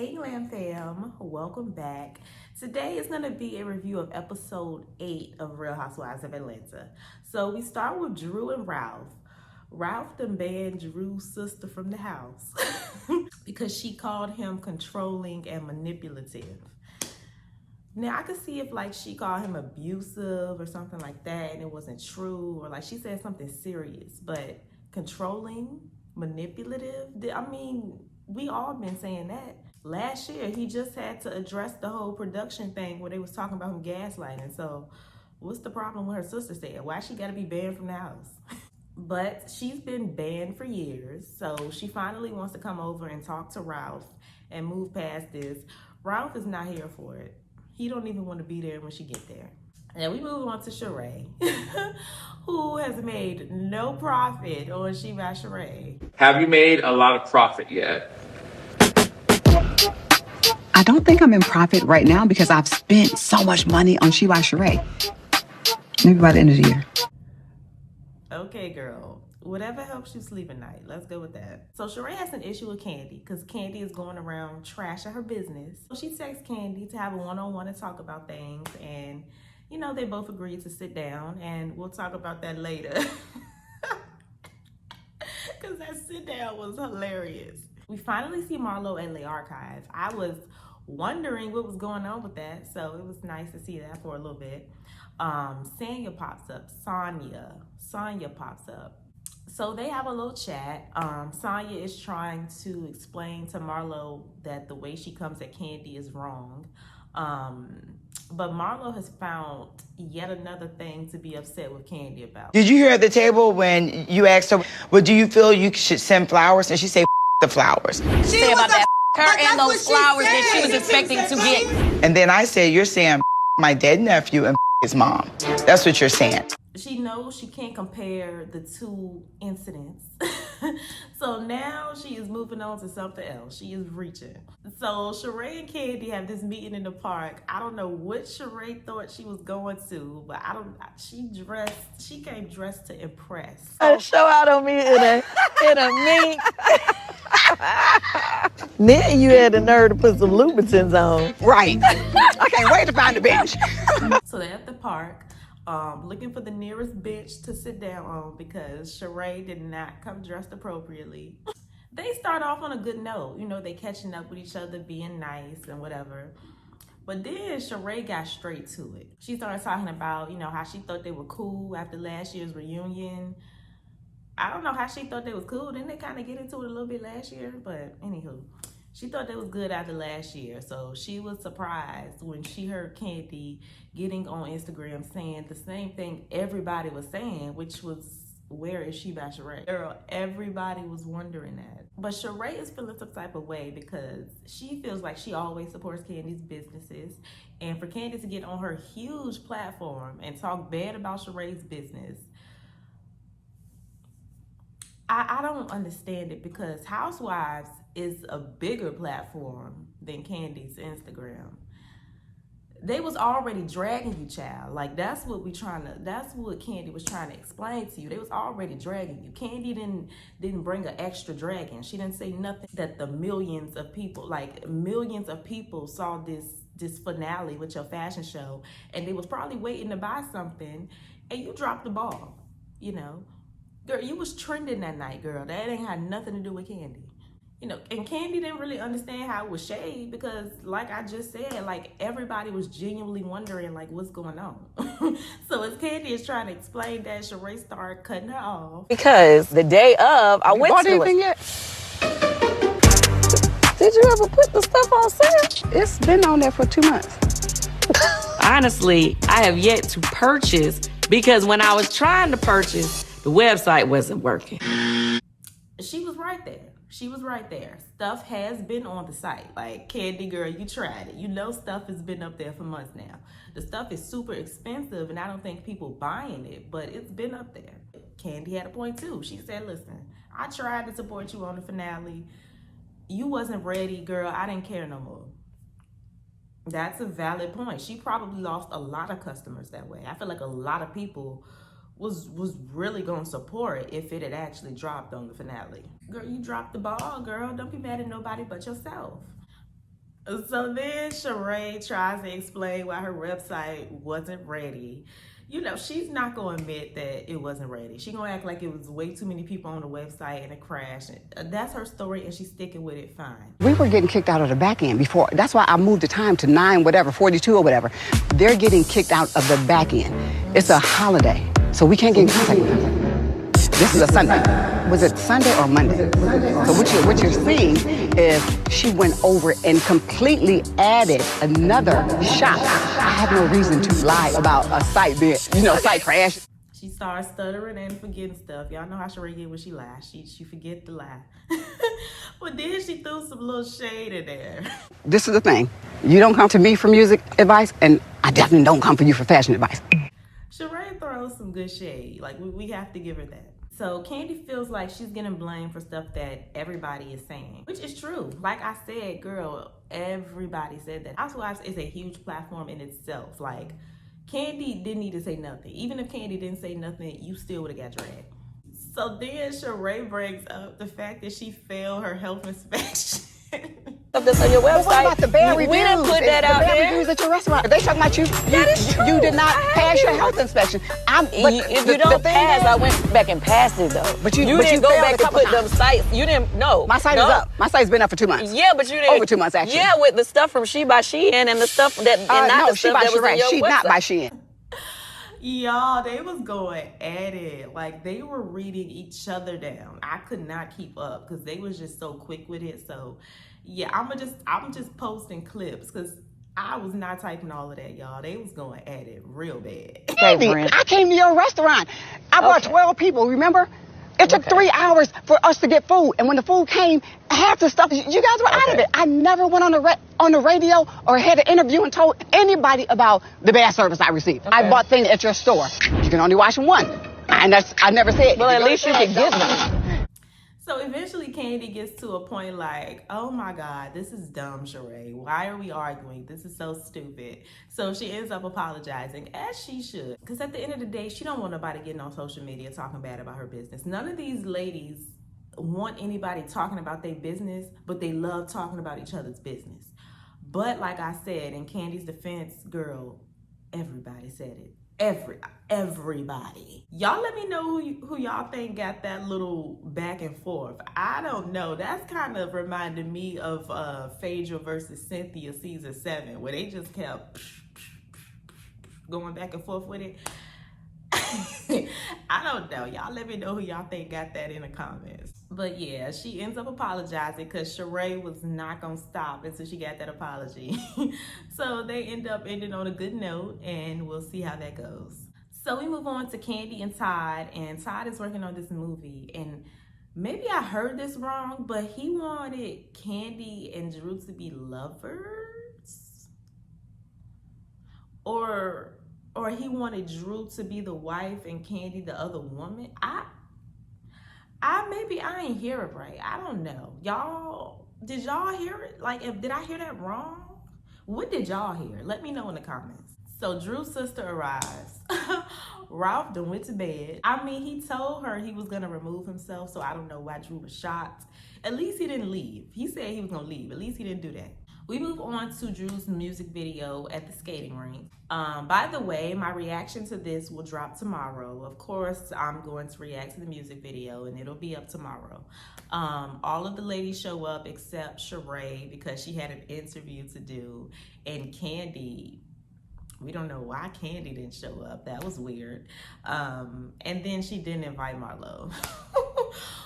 Hey Glam Fam, welcome back. Today is going to be a review of episode 8 of Real Housewives of Atlanta. So we start with Drew and Ralph. Ralph done banned Drew's sister from the house because she called him controlling and manipulative. Now I could see if like she called him abusive or something like that and it wasn't true, or like she said something serious, but controlling, manipulative, I mean, we all been saying that. Last year, he just had to address the whole production thing where they was talking about him gaslighting. So what's the problem with her sister said? Why she gotta be banned from the house? But she's been banned for years, so she finally wants to come over and talk to Ralph and move past this. Ralph is not here for it. He don't even want to be there when she get there. And we move on to Sheree, who has made no profit on She by Sheree. Have you made a lot of profit yet? I don't think I'm in profit right now because I've spent so much money on She by Sheree. Maybe by the end of the year. Okay, girl. Whatever helps you sleep at night. Let's go with that. So Sheree has an issue with Kandi because Kandi is going around trashing her business. So she texts Kandi to have a one-on-one and talk about things. And, you know, they both agreed to sit down. And we'll talk about that later. Because that sit down was hilarious. We finally see Marlo in the archive. I was wondering what was going on with that. So it was nice to see that for a little bit. Sanya pops up. Sanya pops up. So they have a little chat. Sanya is trying to explain to Marlo that the way she comes at Kandi is wrong. But Marlo has found yet another thing to be upset with Kandi about. Did you hear at the table when you asked her, well, do you feel you should send flowers? And she said, the flowers. She say about that her and those flowers that she was expecting to get. And then I said, you're saying my dead nephew and his mom. That's what you're saying. She knows she can't compare the two incidents. So now she is moving on to something else. She is reaching. So Sheree and Kandi have this meeting in the park. I don't know what Sheree thought she was going to, but she came dressed to impress. Show out on me in a mink. Then you had the nerve to put some Louboutins on. Right. I can't wait to find the bench. So they're at the park. Looking for the nearest bench to sit down on because Sheree did not come dressed appropriately. They start off on a good note. You know, they catching up with each other, being nice and whatever. But then Sheree got straight to it. She started talking about, you know, how she thought they were cool after last year's reunion. I don't know how she thought they was cool. Didn't they kind of get into it a little bit last year? But anywho, she thought they was good after last year. So she was surprised when she heard Kandi getting on Instagram saying the same thing everybody was saying, which was, where is She by Sheree? Girl, everybody was wondering that. But Sheree is feeling some type of way because she feels like she always supports Kandi's businesses. And for Kandi to get on her huge platform and talk bad about Sheree's business, I don't understand it because Housewives is a bigger platform than Kandi's Instagram. They was already dragging you, child. Like that's what Kandi was trying to explain to you. They was already dragging you. Kandi didn't bring an extra dragging. She didn't say nothing that the millions of people saw this finale with your fashion show and they was probably waiting to buy something and you dropped the ball, you know. Girl, you was trending that night, girl. That ain't had nothing to do with Kandi. You know, and Kandi didn't really understand how it was shade because, like I just said, like, everybody was genuinely wondering, like, what's going on? So as Kandi is trying to explain that, Sheree started cutting her off. Because the day of, I went to it. Yet? Did you ever put the stuff on sale? It's been on there for 2 months. Honestly, I have yet to purchase because when I was trying to purchase, the website wasn't working. She was right there. She was right there. Stuff has been on the site. Like, Kandi girl, you tried it. You know stuff has been up there for months now. The stuff is super expensive and I don't think people buying it, but it's been up there. Kandi had a point too. She said, listen, I tried to support you on the finale. You wasn't ready, girl. I didn't care no more. That's a valid point. She probably lost a lot of customers that way. I feel like a lot of people was really gonna support if it had actually dropped on the finale. Girl, you dropped the ball, girl. Don't be mad at nobody but yourself. So then Sheree tries to explain why her website wasn't ready. You know, she's not gonna admit that it wasn't ready. She gonna act like it was way too many people on the website and it crashed. That's her story and she's sticking with it fine. We were getting kicked out of the back end before. That's why I moved the time to 42 or whatever. They're getting kicked out of the back end. It's a holiday, so we can't get in contact with them. This is a Sunday. Was it Sunday or Monday? So what you're seeing is she went over and completely added another shop. I have no reason to lie about a site being, site crash. She starts stuttering and forgetting stuff. Y'all know how Sheree get when she lies. She forget to lie. But then she threw some little shade in there. This is the thing. You don't come to me for music advice, and I definitely don't come for you for fashion advice. Sheree throws some good shade. Like, we have to give her that. So Kandi feels like she's getting blamed for stuff that everybody is saying, which is true. Like I said, girl, everybody said that. Housewives is a huge platform in itself. Like, Kandi didn't need to say nothing. Even if Kandi didn't say nothing, you still would have got dragged. So then Sheree brings up the fact that she failed her health inspection. Of this on your website. But what about the bad reviews? We didn't put that out the bad there. reviews at your restaurant. They talking about you. That is true. You did not I pass your haven't. health inspection. If you don't pass, I went back and passed it though. But you didn't go failed back a and couple put them times. sites. You didn't. No. My site is up. My site's been up for 2 months. Yeah, but you didn't. Over 2 months, actually. Yeah, with the stuff from She by Shein and the stuff that and not no, the she stuff by that was on Sheree. your She website. not by Shein. Y'all, they was going at it. Like, they were reading each other down. I could not keep up because they was just so quick with it. So yeah, I'm just posting clips because I was not typing all of that, y'all. They was going at it real bad. Andy, I came to your restaurant. I brought 12 people, remember? It took 3 hours for us to get food. And when the food came, half the stuff, you guys were out of it. I never went on the radio or had an interview and told anybody about the bad service I received. I bought things at your store. You can only wash them once. And I never said. Well, at least you could give them. So eventually Kandi gets to a point like, oh my God, this is dumb, Sheree. Why are we arguing? This is so stupid. So she ends up apologizing, as she should. Because at the end of the day, she don't want nobody getting on social media talking bad about her business. None of these ladies want anybody talking about their business, but they love talking about each other's business. But like I said, in Kandi's defense, girl, everybody said it. Everybody. Y'all let me know who y'all think got that little back and forth. I don't know. That's kind of reminded me of Phaedra versus Cynthia season 7, where they just kept going back and forth with it. I don't know. Y'all let me know who y'all think got that in the comments. But yeah, she ends up apologizing because Sheree was not gonna stop until she got that apology. So they end up ending on a good note, and we'll see how that goes. So we move on to Kandi and Todd, and Todd is working on this movie, and maybe I heard this wrong, but he wanted Kandi and Drew to be lovers, or he wanted Drew to be the wife and Kandi the other woman. Maybe I ain't hear it right. I don't know. Y'all, did y'all hear it? Like, did I hear that wrong? What did y'all hear? Let me know in the comments. So Drew's sister arrives. Ralph done went to bed. I mean, he told her he was gonna remove himself, so I don't know why Drew was shocked. At least he didn't leave. He said he was gonna leave. At least he didn't do that. We move on to Drew's music video at the skating rink. By the way, my reaction to this will drop tomorrow. Of course, I'm going to react to the music video and it'll be up tomorrow. All of the ladies show up except Sheree because she had an interview to do. And Kandi, we don't know why Kandi didn't show up. That was weird. And then she didn't invite Marlo,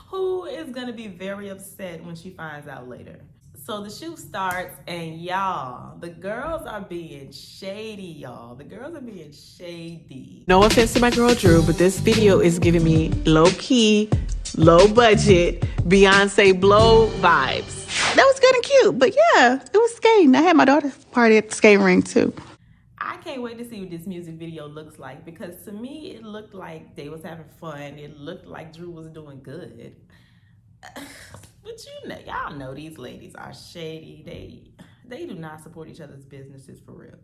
who is gonna be very upset when she finds out later. So the shoot starts, and y'all, the girls are being shady, y'all. The girls are being shady. No offense to my girl Drew, but this video is giving me low-key, low-budget, Beyonce blow vibes. That was good and cute, but yeah, it was skating. I had my daughter party at the skating rink too. I can't wait to see what this music video looks like, because to me, it looked like they was having fun. It looked like Drew was doing good. But you know, y'all know these ladies are shady. They do not support each other's businesses for real.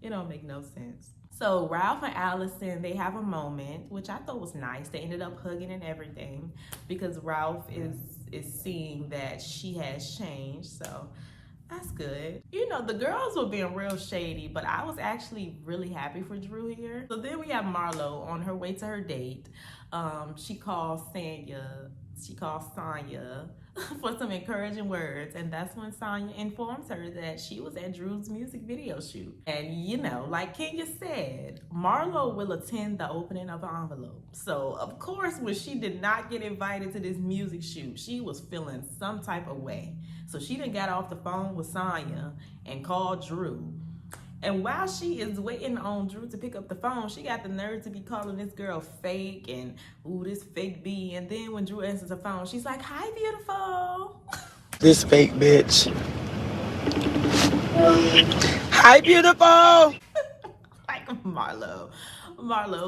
It don't make no sense. So Ralph and Allison, they have a moment, which I thought was nice. They ended up hugging and everything because Ralph is seeing that she has changed. So That's good. You know, the girls were being real shady, but I was actually really happy for Drew here. So then we have Marlo on her way to her date. She calls Sanya for some encouraging words, and that's when Sanya informs her that she was at Drew's music video shoot. And you know, like Kenya said, Marlo will attend the opening of an envelope. So of course, when she did not get invited to this music shoot, she was feeling some type of way. So she done got off the phone with Sanya and called Drew. And while she is waiting on Drew to pick up the phone, she got the nerve to be calling this girl fake and, ooh, this fake B. And then when Drew answers the phone, she's like, hi, beautiful. This fake bitch. Hi, beautiful. Like, Marlo,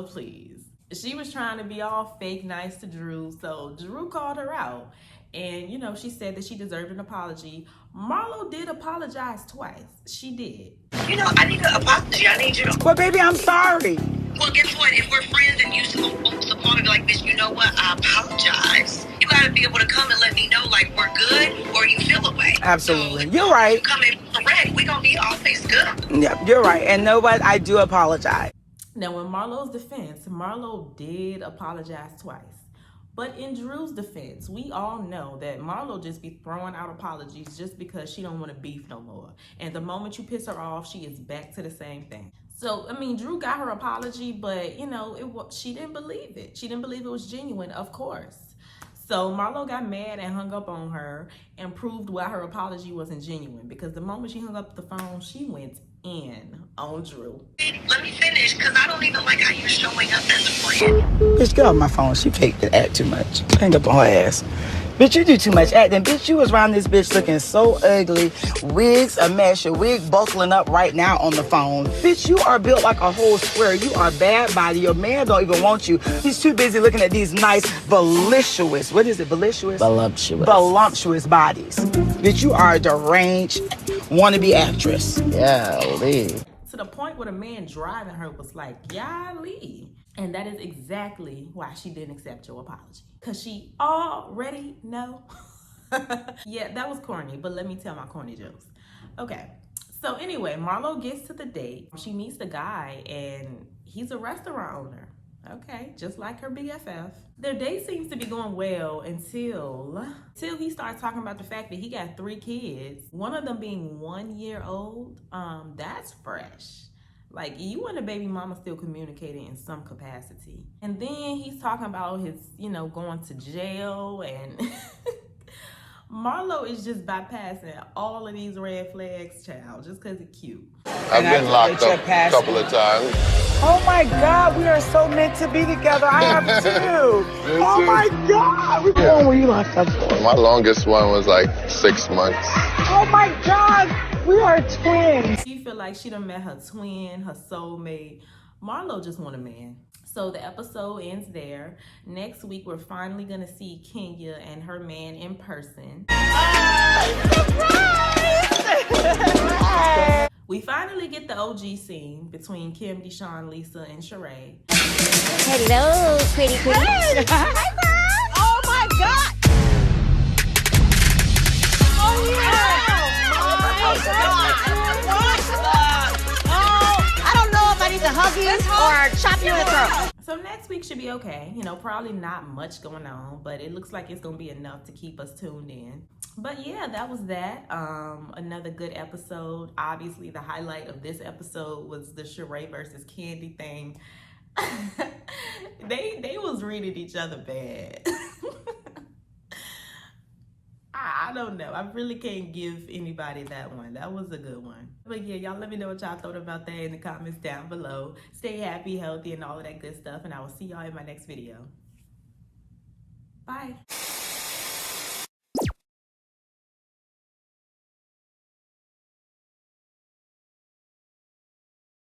please. She was trying to be all fake nice to Drew, so Drew called her out. And, you know, she said that she deserved an apology. Marlo did apologize twice. She did. You know, I need an apology. I need you to... Well, baby, I'm sorry. Well, guess what? If we're friends and you supposed to call me like, bitch, you know what? I apologize. You gotta be able to come and let me know, like, we're good or you feel away. Absolutely. So, you're right. You come in correct, we gonna be always good. Yeah, you're right. And know what? I do apologize. Now, in Marlo's defense, Marlo did apologize twice. But in Drew's defense, we all know that Marlo just be throwing out apologies just because she don't want to beef no more. And the moment you piss her off, she is back to the same thing. So, I mean, Drew got her apology, but, you know, she didn't believe it. She didn't believe it was genuine, of course. So Marlo got mad and hung up on her and proved why her apology wasn't genuine. Because the moment she hung up the phone, she went in on Drew. Let me finish, because I don't even like how you're showing up as a friend. Bitch, get off my phone. She faked it, act too much. Hang up on her ass. Bitch, you do too much acting. Bitch, you was around this bitch looking so ugly. Wigs a mess. Your wig buckling up right now on the phone. Bitch, you are built like a whole square. You are bad body. Your man don't even want you. He's too busy looking at these nice, voluptuous, what is it, voluptuous? Voluptuous bodies. Bitch, you are a deranged, wannabe actress. Yeah, leave. To the point where the man driving her was like, golly. And that is exactly why she didn't accept your apology. Because she already know. Yeah, that was corny, but let me tell my corny jokes. Okay, so anyway, Marlo gets to the date. She meets the guy, and he's a restaurant owner. Okay, just like her BFF. Their date seems to be going well until he starts talking about the fact that he got 3 kids. One of them being 1 year old. That's fresh. Like, you and the baby mama still communicating in some capacity. And then he's talking about his, going to jail, and Marlo is just bypassing all of these red flags, child, just because it's cute. I've been locked up a couple of times. Oh my God, we are so meant to be together. I have too. Oh my God. Which one were you locked up for? My longest one was like 6 months. Oh my God, we are twins. She feel like she done met her twin, her soulmate. Marlo just want a man. So the episode ends there. Next week, we're finally gonna see Kenya and her man in person. We finally get the OG scene between Kim, Deshaun, Lisa, and Sheree. Hello, pretty. Hey. Oh my God! Oh yeah! Oh I don't know if I need to hug you or chop you in the throat. So next week should be okay. Probably not much going on, but it looks like it's gonna be enough to keep us tuned in. But yeah, that was that. Another good episode. Obviously, the highlight of this episode was the Sheree versus Kandi thing. They was reading each other bad. I don't know. I really can't give anybody that one. That was a good one. But yeah, y'all let me know what y'all thought about that in the comments down below. Stay happy, healthy, and all of that good stuff. And I will see y'all in my next video. Bye.